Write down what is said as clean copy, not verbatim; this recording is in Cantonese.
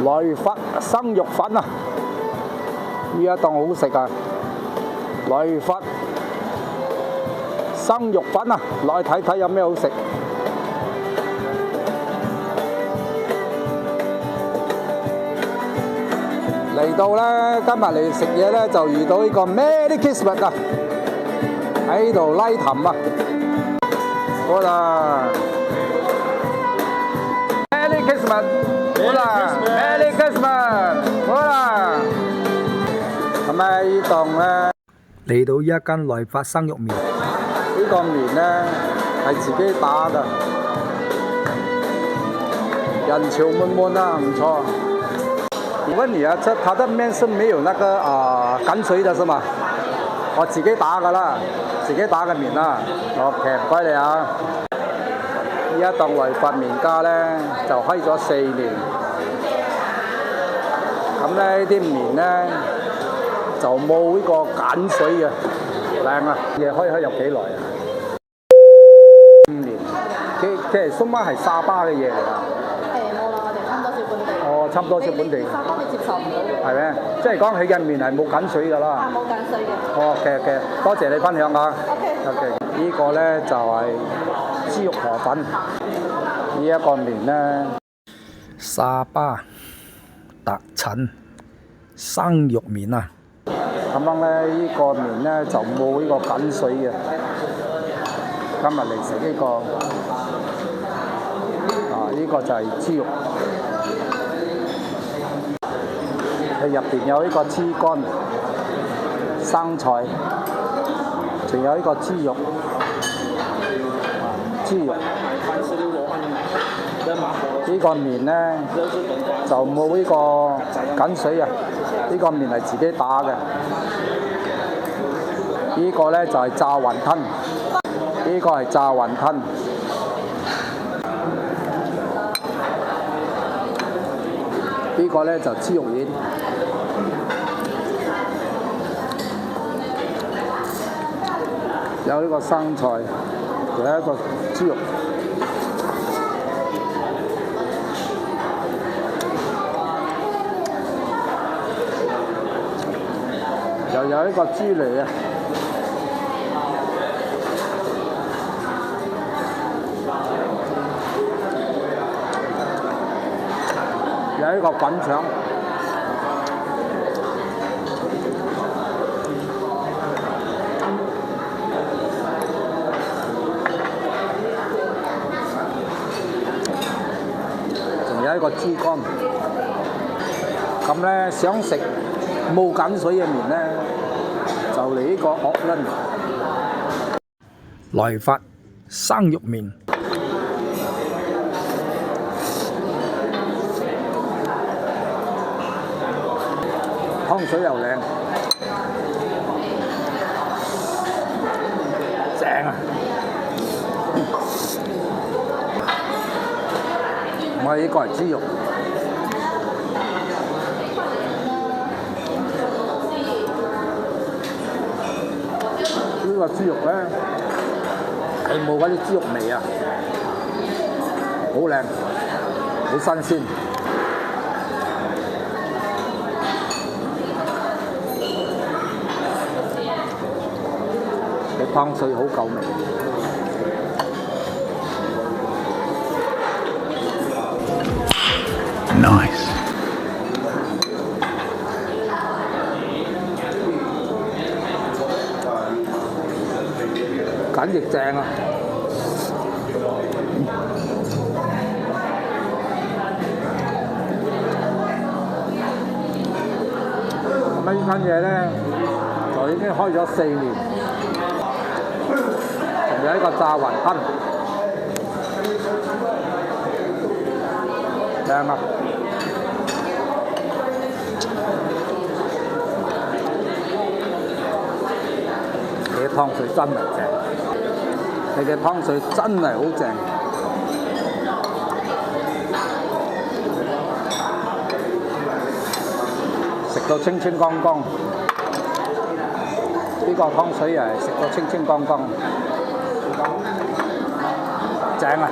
來發生肉粉啊！呢一檔好食啊！來發生肉粉啊，落去睇睇有咩好食。嚟到咧，今日嚟食嘢咧，就遇到呢個 Merry Christmas 啊！喺度拉氹啊！好啦 ，Merry Christmas！ 好啦 ，Merry Christmas！ 好啦，咁呢檔咧嚟到一間來發生肉麵，呢個麵咧係自己打㗎，人潮滿滿啊，唔錯。我問你啊，它的麵是沒有那個乾水的是嗎？我自己打㗎啦，自己打嘅麵啦。OK， 唔該你啊。呢一檔來發麵家咧就開咗4年，咁咧呢啲麵咧就冇呢個鹼水嘅，靚啊！嘢開有幾耐啊？5年。其實蘇媽係沙巴嘅嘢嚟㗎。冇啦，我哋差唔多少本地。哦，差唔多少本地。沙巴你接受唔到嘅。係咩？即係講佢嘅麵係冇鹼水㗎啦。冇鹼水嘅。哦嘅，多謝你分享啊。OK。呢個咧就係豬肉河粉。呢一個麵咧，沙巴特產生肉麵啊！咁樣咧，呢個麵咧就冇呢個鹼水嘅。今日嚟食呢個呢個就係豬肉，佢入邊有呢個豬肝、生菜，仲有呢個豬肉。呢個麵咧就冇呢個鹼水啊！呢個麵係自己打嘅。呢個咧就係炸雲吞，呢個係炸雲吞。呢個咧就豬肉丸。有呢個生菜，仲有一個豬肉。又有一個豬脷啊！有一個滾腸，仲有一個豬肝。咁咧想食冇鹼水嘅麵咧，就嚟呢個鄂倫來發生肉麵。湯水又靚，正啊！我呢個係豬肉。呢個豬肉咧係冇嗰啲豬肉味啊，好靚，好新鮮。個湯水好夠味。Nice。簡直正啊！咁呢間嘢咧就已經開咗4年，仲有一個炸雲吞，正啊！你嘅湯水真係正。你嘅湯水真係好正，食到清清光光。呢個湯水又係食到清清光光，正啊！